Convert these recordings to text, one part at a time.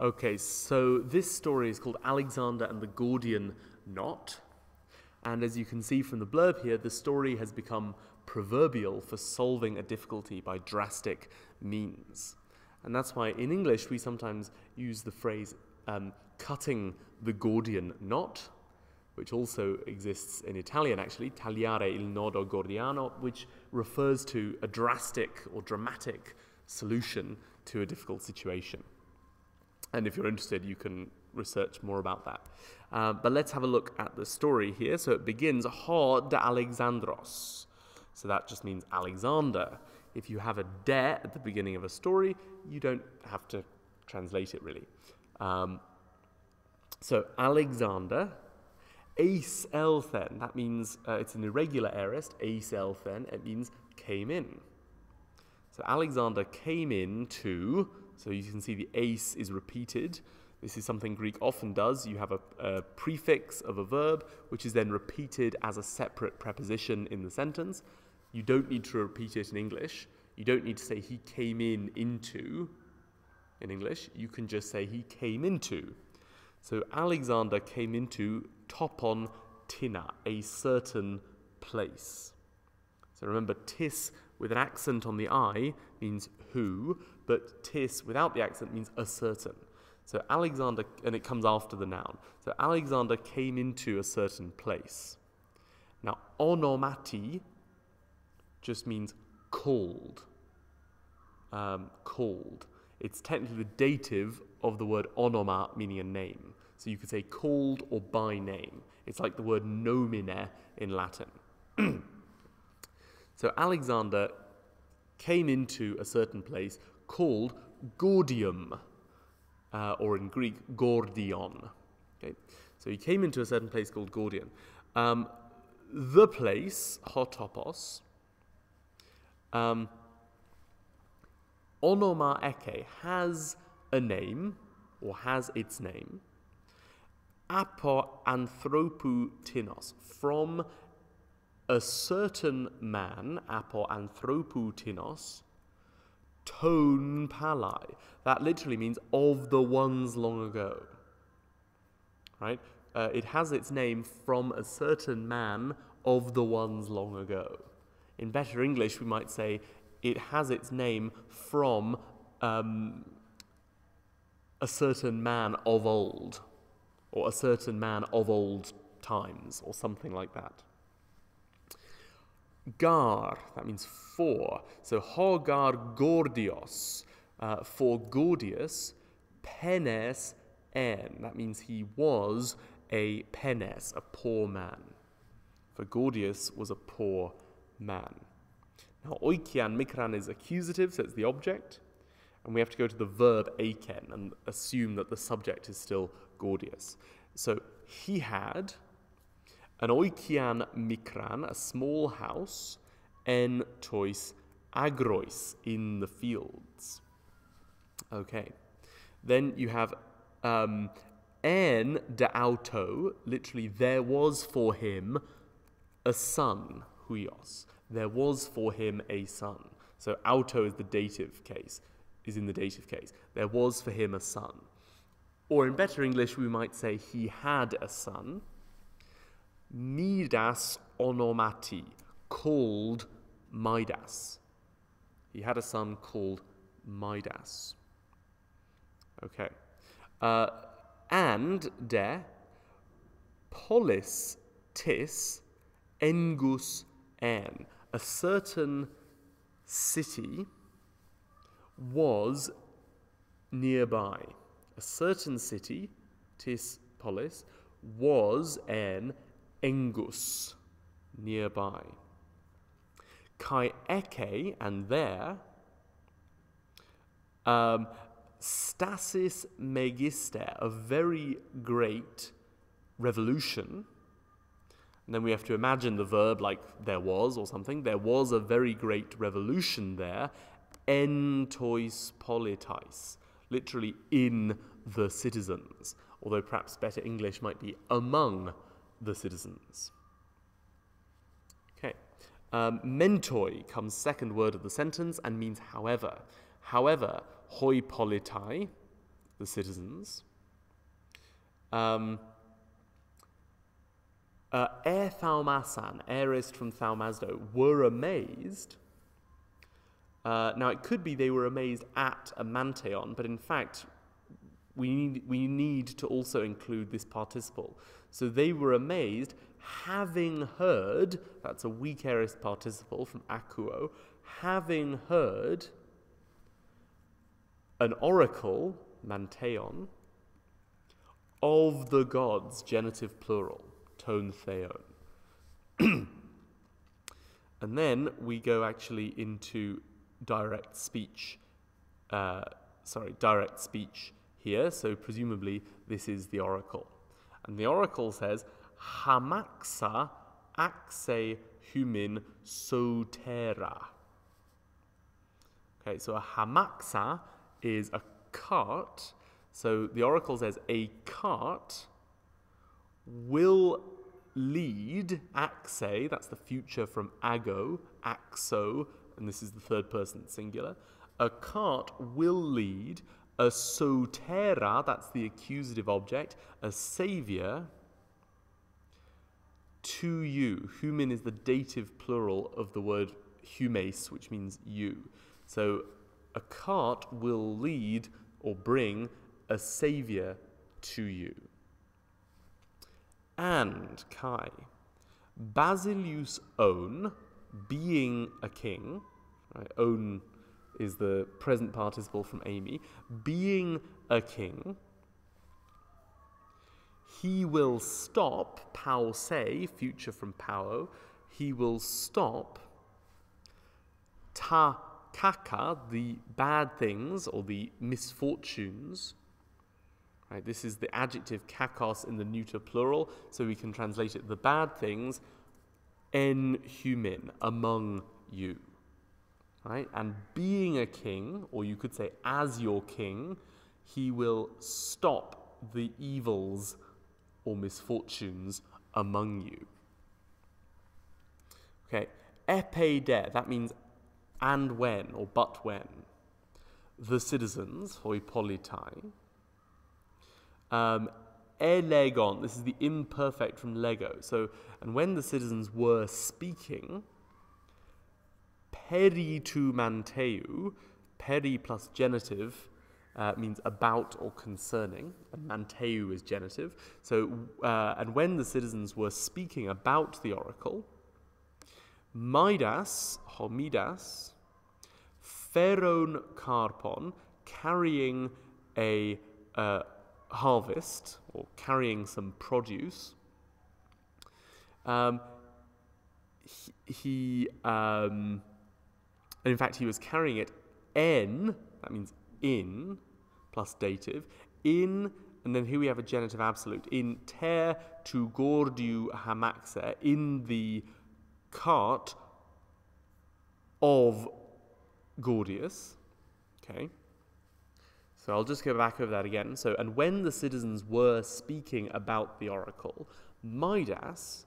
Okay, so this story is called Alexander and the Gordian Knot. And as you can see from the blurb here, the story has become proverbial for solving a difficulty by drastic means. And that's why in English we sometimes use the phrase cutting the Gordian knot, which also exists in Italian actually, tagliare il nodo gordiano, which refers to a drastic or dramatic solution to a difficult situation. And if you're interested, you can research more about that. But let's have a look at the story here. So it begins, Ho de Alexandros. So that just means Alexander. If you have a de at the beginning of a story, you don't have to translate it really. So Alexander, eis elthen, that means it's an irregular aorist, eis elthen, it means came in. So Alexander came in to, so you can see the eis is repeated. This is something Greek often does. You have a prefix of a verb, which is then repeated as a separate preposition in the sentence. You don't need to repeat it in English. You don't need to say he came into in English. You can just say he came into. So Alexander came into topon tina, a certain place. So remember, tis with an accent on the I means who, but tis without the accent means a certain. So Alexander, and it comes after the noun. So Alexander came into a certain place. Now, onomati just means called. Called. It's technically the dative of the word onoma, meaning a name. So you could say called or by name. It's like the word nomine in Latin. So Alexander came into a certain place called Gordium, or in Greek, Gordion. Okay? So he came into a certain place called Gordion. The place, hotopos, onoma eke, has a name, or has its name, apo anthropou tinos, from a certain man, apo anthropou tinos, ton palai. That literally means of the ones long ago. Right? It has its name from a certain man of the ones long ago. In better English, we might say it has its name from a certain man of old, or a certain man of old times, or something like that. Gar, that means for. So Hogar Gordios, for Gordius, penes en. That means he was a penes, a poor man. For Gordius was a poor man. Now oikian mikran is accusative, so it's the object. And we have to go to the verb aiken and assume that the subject is still Gordius. So he had an oikian mikran, a small house, en tois agrois, in the fields. Okay. Then you have en de auto, literally there was for him a son, huios. There was for him a son. So auto is the dative case, is in the dative case. There was for him a son. Or in better English, we might say he had a son. Midas onomati, called Midas. He had a son called Midas. Okay. And de polis tis engus en. A certain city was nearby. A certain city, tis polis, was en engus, nearby. Kai eke, and there, stasis megister, a very great revolution. And then we have to imagine the verb like there was or something. There was a very great revolution there. En tois politais, literally in the citizens. Although perhaps better English might be among the citizens. Okay. Mentoi comes second word of the sentence and means however. However, hoi politai, the citizens. Thaumasan, heirist from Thaumasdo, were amazed. Now, it could be they were amazed at a manteon, but in fact, we need to also include this participle. So they were amazed, having heard, that's a weak aorist participle from akuo, having heard an oracle, manteon, of the gods, genitive plural, ton theon. And then we go actually into direct speech here, so presumably this is the oracle. And the oracle says, Hamaxa axe humin sotera. Okay, so a hamaxa is a cart. So the oracle says a cart will lead, axe, that's the future from ago, axo, and this is the third person singular. A cart will lead, a sotera, that's the accusative object, a savior, to you. Humin is the dative plural of the word humes, which means you. So a cart will lead or bring a savior to you. And Kai, Basilius own, being a king, right? Own is the present participle from Amy, being a king, he will stop, pau se, future from pao, he will stop ta kaka, the bad things or the misfortunes. Right, this is the adjective kakos in the neuter plural, so we can translate it the bad things, en humin, among you. Right? And being a king, or you could say as your king, he will stop the evils or misfortunes among you. Okay, epe de, that means and when, or but when. The citizens, hoi politai. Elegon, this is the imperfect from lego. So, and when the citizens were speaking, peri tu manteu, peri plus genitive means about or concerning, and manteu is genitive. So, and when the citizens were speaking about the oracle, Midas, homidas, pheron carpon, carrying a harvest, or carrying some produce, in fact, he was carrying it en, that means in, plus dative, in, and then here we have a genitive absolute, in ter tu gordiu hamaxe, in the cart of Gordius. Okay. So I'll just go back over that again. So, and when the citizens were speaking about the oracle, Midas,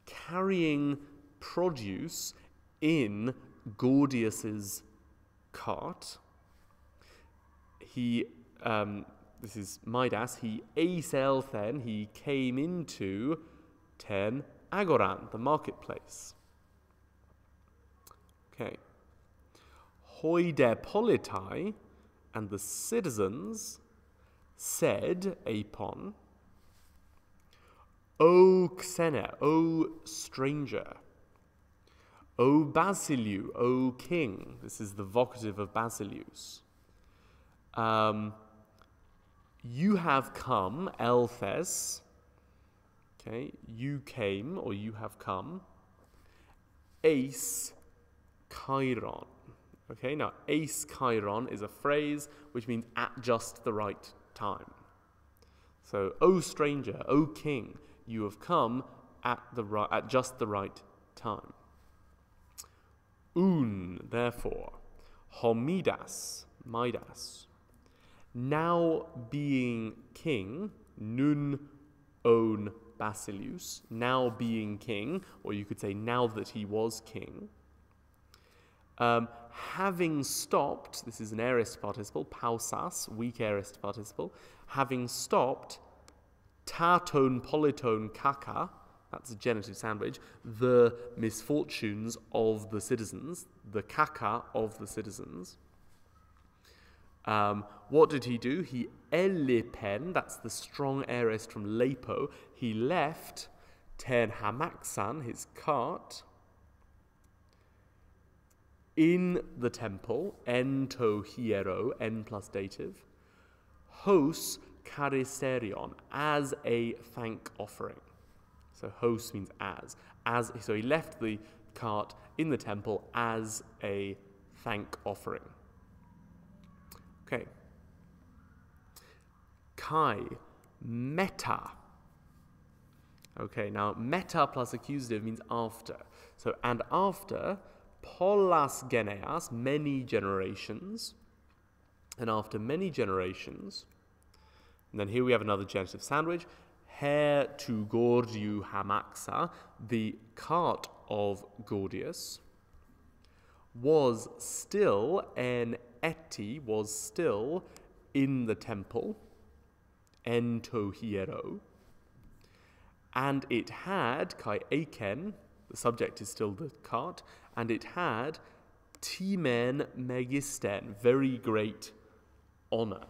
carrying produce in Gordius's cart, he, this is Midas, he eselthen, he came into ten agoran, the marketplace. Okay. Hoi de politai, and the citizens said, apon, O xene, O stranger, O Basiliu, O king. This is the vocative of Basilius. You have come, Elthes. Okay, you came, or you have come. Ace Chiron. Okay, now ace Chiron is a phrase which means at just the right time. So, O stranger, O king, you have come at just the right time. Therefore, homidas, Midas, now being king, nun own Basilius, now being king, or you could say now that he was king, Having stopped, this is an aorist participle, pausas, weak aorist participle, having stopped, taton polytone kaka, that's a genitive sandwich, the misfortunes of the citizens, the kaka of the citizens. What did he do? He elipen, that's the strong aorist from lepo, he left ten hamaksan, his cart, in the temple, en to hiero, en plus dative, hos charisterion, as a thank offering. So hos means as. So he left the cart in the temple as a thank offering. Okay. Kai, meta. Okay, now meta plus accusative means after. So, and after, polas geneas, many generations. And after many generations, and then here we have another genitive sandwich, her to Gordiu hamaxa, the cart of Gordius, was still, en eti, was still in the temple, en to hiero, and it had, kai eiken, the subject is still the cart, and it had timen megisten, very great honor.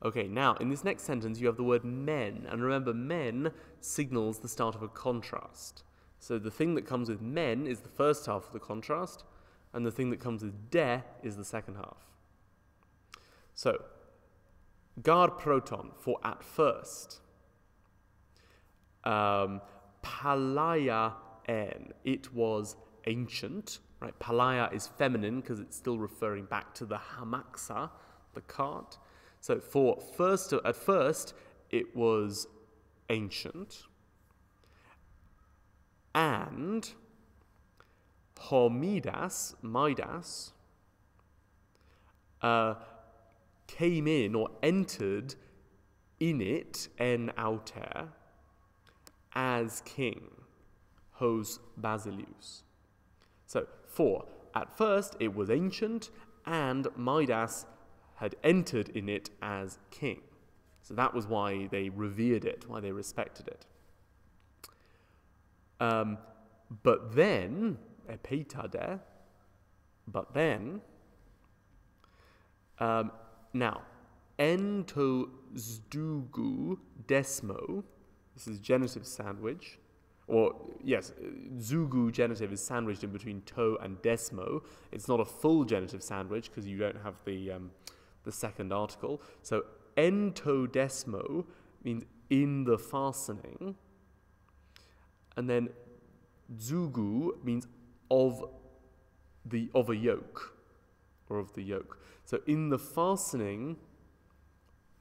Okay, now in this next sentence you have the word men, and remember men signals the start of a contrast. So the thing that comes with men is the first half of the contrast, and the thing that comes with de is the second half. So, gar proton, for at first. Palaya en, it was ancient, right? Palaya is feminine because it's still referring back to the hamaxa, the cart. So at first, it was ancient, and Midas, came in or entered in it, en auter, as king, hos Basilius. So, at first, it was ancient, and Midas had entered in it as king. So that was why they revered it, why they respected it. But then, epeitade, now, ento zdugu desmo, this is genitive sandwich, or yes, zugu genitive is sandwiched in between to and desmo. It's not a full genitive sandwich because you don't have the second article. So ento desmo means in the fastening, and then zugu means of a yoke, or of the yoke. So in the fastening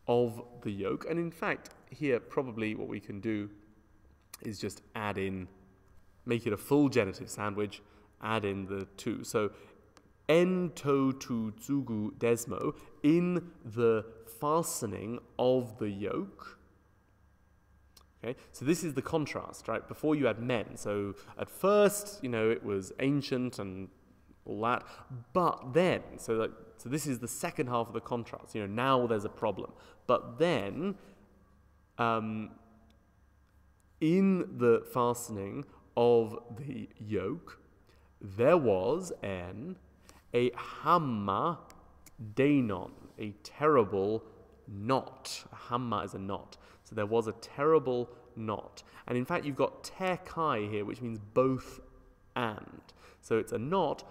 of the yoke, and in fact here probably what we can do is just add in, make it a full genitive sandwich, add in the two. So en to zugu desmo, in the fastening of the yoke. Okay, so this is the contrast, right? Before you had men. So at first, it was ancient and all that, but then, so this is the second half of the contrast. Now there's a problem, but then, in the fastening of the yoke, there was a hamma deinon, a terrible knot. A hamma is a knot. So there was a terrible knot. And in fact, you've got te kai here, which means both and. So it's a knot,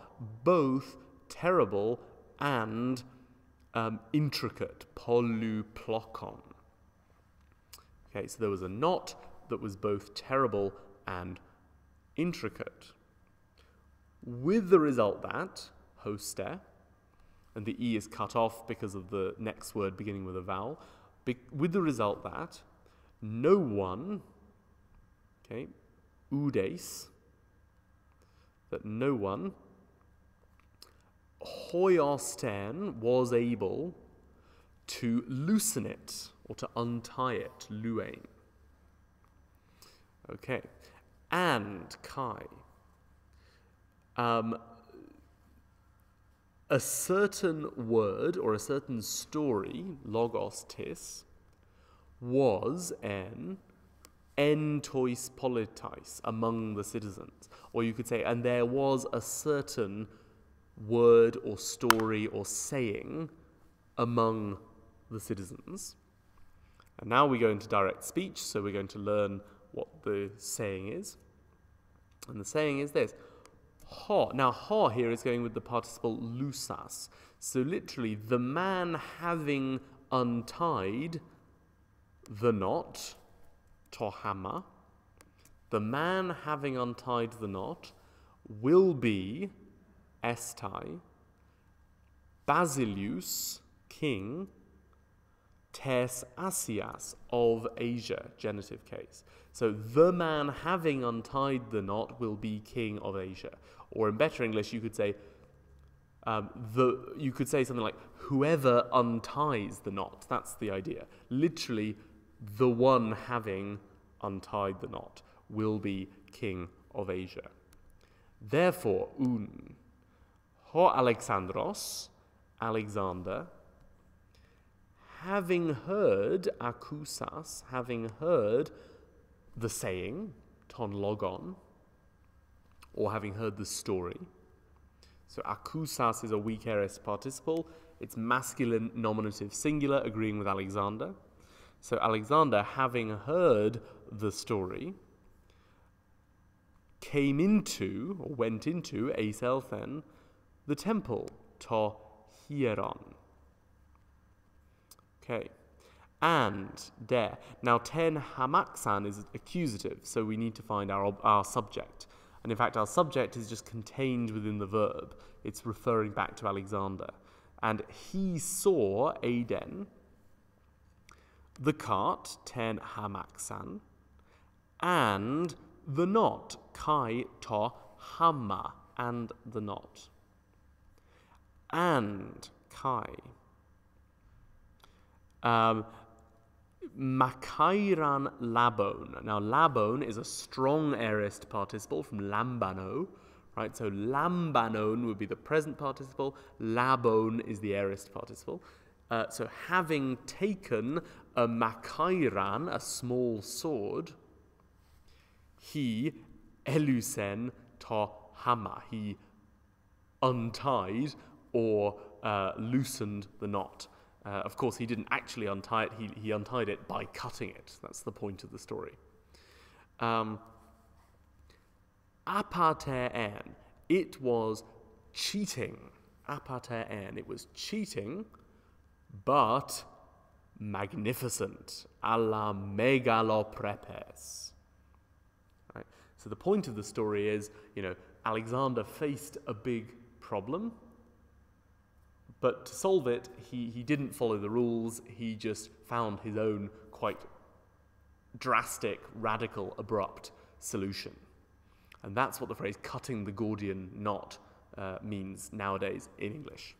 both terrible and intricate, polyplokon. Okay, so there was a knot that was both terrible and intricate. With the result that, hoste, and the E is cut off because of the next word beginning with a vowel, with the result that no one, okay, oudes, that no one, hoiosten, was able to loosen it, or to untie it, luein. Okay, and kai. A certain word or a certain story, logos tis, was en tois politais, among the citizens. Or you could say, and there was a certain word or story or saying among the citizens. And now we go into direct speech, so we're going to learn what the saying is. And the saying is this. Ha. Now, ha here is going with the participle lusas. So literally, the man having untied the knot, tohama, the man having untied the knot will be estai, Basilius, king, tes Asias, of Asia, genitive case. So the man having untied the knot will be king of Asia. Or in better English, you could say something like whoever unties the knot. That's the idea. Literally, the one having untied the knot will be king of Asia. Therefore, ho Alexandros, Alexander, having heard akousas, having heard the saying, ton logon, or having heard the story. So akousas is a weak aorist participle. It's masculine nominative singular, agreeing with Alexander. So Alexander, having heard the story, came into, or went into, eis the temple, to hieron. Okay. And there. Now, ten hamaxan is accusative, so we need to find our subject. And in fact, our subject is just contained within the verb. It's referring back to Alexander. And he saw Aden, the cart, ten hamaxan, and the knot, kai to hamma, and the knot. And kai. Makairan labon. Now, labon is a strong aorist participle from lambano, right? So lambanon would be the present participle. Labon is the aorist participle. So having taken a makairan, a small sword, he elusen to hama. He untied or loosened the knot. Of course, he didn't actually untie it. He untied it by cutting it. That's the point of the story. Apater en. It was cheating. Apater en. It was cheating, but magnificent. Alla megaloprepes. Right? So the point of the story is, Alexander faced a big problem. But to solve it, he didn't follow the rules. He just found his own quite drastic, radical, abrupt solution. And that's what the phrase cutting the Gordian knot means nowadays in English.